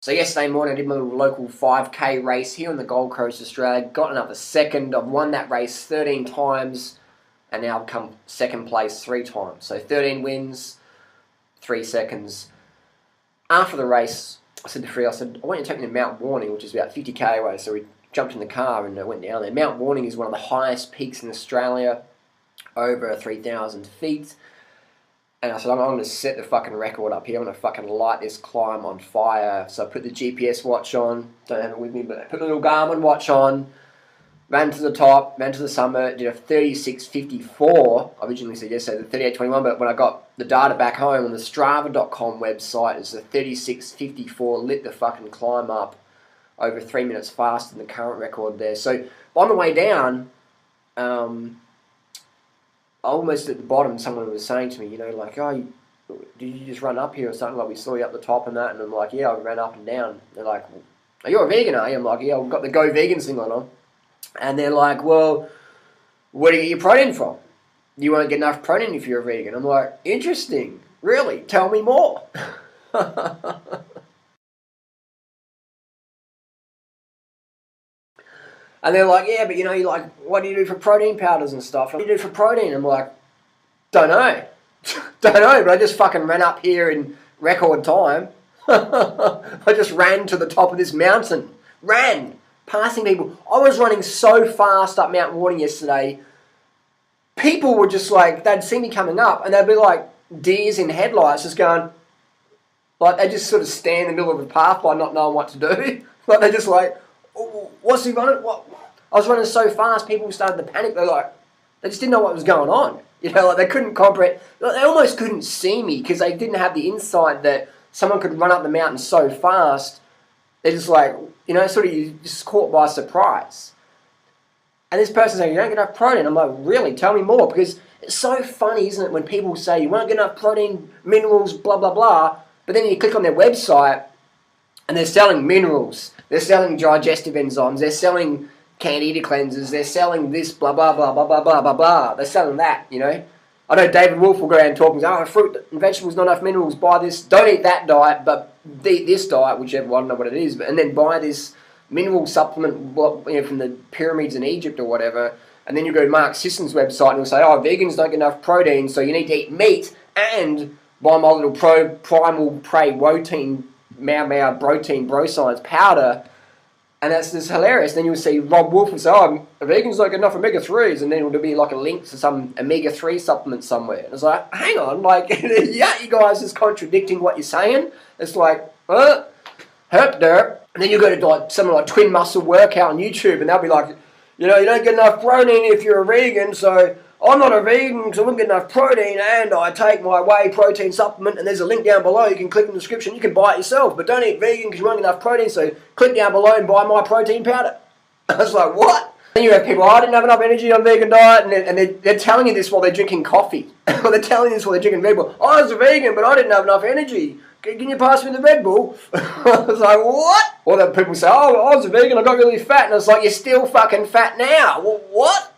So yesterday morning I did my little local 5K race here on the Gold Coast, Australia. Got another second. I've won that race 13 times and now I've come second place 3 times. So 13 wins, 3 seconds. After the race, I said to Free, I said, I want you to take me to Mount Warning, which is about 50k away. So we jumped in the car and went down there. Mount Warning is one of the highest peaks in Australia, over 3,000 feet. And I said, I'm going to set the fucking record up here. I'm going to fucking light this climb on fire. So I put the GPS watch on. Don't have it with me, but I put the little Garmin watch on. Ran to the top, ran to the summit, did a 36:54. I originally said yesterday the 38:21, but when I got the data back home on the Strava.com website, it's a 36:54, lit the fucking climb up over 3 minutes faster than the current record there. So on the way down, almost at the bottom, someone was saying to me, you know, like, oh, did you just run up here or something? Like, we saw you up the top and that. And I'm like, yeah, I ran up and down. They're like, are you a vegan, are you? I'm like, yeah, I've got the Go Vegan thing on. And they're like, well, where do you get your protein from? You won't get enough protein if you're a vegan. I'm like, interesting. Really? Tell me more. And they're like, yeah, but you know, you're like, what do you do for protein powders and stuff? What do you do for protein? I'm like, don't know. Don't know, but I just fucking ran up here in record time. I just ran to the top of this mountain. Ran. Passing people. I was running so fast up Mount Warning yesterday. People were just like, they'd see me coming up and they'd be like deers in headlights just going, like they just sort of stand in the middle of the path by not knowing what to do. Like they're just like, what's he running? What? I was running so fast, people started to panic. They're like, they just didn't know what was going on. You know, like they couldn't comprehend. Like, they almost couldn't see me because they didn't have the insight that someone could run up the mountain so fast. They're just like, you know, sort of you just caught by surprise. And this person saying, you don't get enough protein. I'm like, really? Tell me more. Because it's so funny, isn't it, when people say you won't get enough protein, minerals, blah, blah, blah. But then you click on their website and they're selling minerals. They're selling digestive enzymes. They're selling candida cleansers. They're selling this, blah, blah, blah, blah, blah, blah, blah, blah. They're selling that, you know. I know David Wolf will go around and talk and say, oh, fruit and vegetables, not enough minerals, buy this. Don't eat that diet, but eat this diet, whichever one, I don't know what it is. And then buy this mineral supplement, you know, from the pyramids in Egypt or whatever. And then you go to Mark Sisson's website and he'll say, oh, vegans don't get enough protein, so you need to eat meat and buy my little primal prey protein, protein, bro science powder. And that's just hilarious. Then you'll see Rob Wolf and say, oh, vegans don't get enough omega-3s. And then it'll be like a link to some omega-3 supplement somewhere. And it's like, hang on, like, yeah, you guys is contradicting what you're saying. It's like, herp derp. And then you go to like something like Twin Muscle Workout on YouTube and they'll be like, you know, you don't get enough protein if you're a vegan, so I'm not a vegan because I wouldn't get enough protein and I take my whey protein supplement and there's a link down below. You can click in the description. You can buy it yourself, but don't eat vegan because you won't get enough protein, so click down below and buy my protein powder. I was like, what? Then you have people, oh, I didn't have enough energy on vegan diet, and they're telling you this while they're drinking coffee. Or they're telling you this while they're drinking Red Bull. I was a vegan, but I didn't have enough energy. Can you pass me the Red Bull? I was like, what? Or then people say, oh, I was a vegan, I got really fat. And I was like, you're still fucking fat now. Well, what?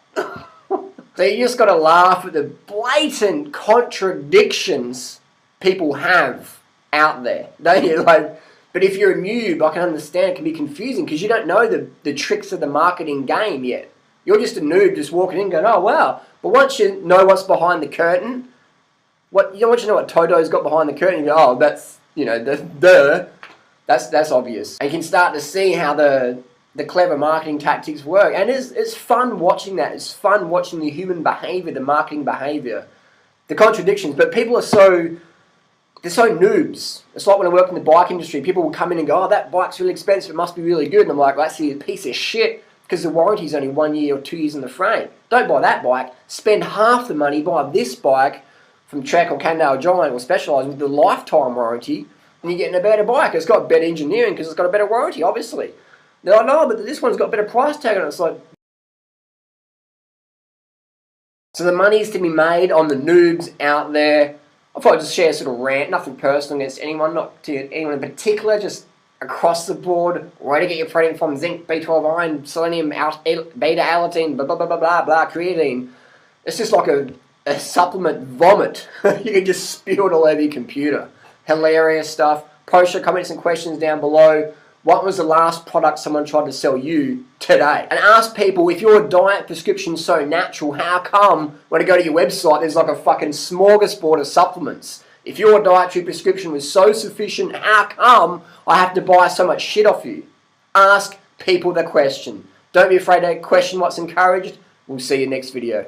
So you just got to laugh at the blatant contradictions people have out there, don't you? Like, but if you're a noob, I can understand it can be confusing because you don't know the tricks of the marketing game yet. You're just a noob just walking in going, oh, wow. But once you know what's behind the curtain, once you know what Toto's got behind the curtain, you go, oh, that's, you know, that's obvious. And you can start to see how the clever marketing tactics work. And it's fun watching that. It's fun watching the human behavior, the marketing behavior, the contradictions. But people are they're so noobs. It's like when I worked in the bike industry, people will come in and go, oh, that bike's really expensive, it must be really good. And I'm like, well, that's a piece of shit because the warranty's only 1 year or 2 years in the frame. Don't buy that bike. Spend half the money, buy this bike from Trek or Cannondale Giant or Specialized with the lifetime warranty, and you're getting a better bike. It's got better engineering because it's got a better warranty, obviously. They're like, no, but this one's got a better price tag on it. It's like, so the money's to be made on the noobs out there. I'll probably just share a sort of rant, nothing personal against anyone, not to anyone in particular, just across the board, where to get your protein from: zinc, B12, iron, selenium, beta-alotine, blah, blah, blah, blah, blah, blah, creatine. It's just like a supplement vomit. You can just spew it all over your computer. Hilarious stuff. Post your comments and questions down below. What was the last product someone tried to sell you today? And ask people, if your diet prescription's so natural, how come when I go to your website there's like a fucking smorgasbord of supplements? If your dietary prescription was so sufficient, how come I have to buy so much shit off you? Ask people the question. Don't be afraid to question what's encouraged. We'll see you next video.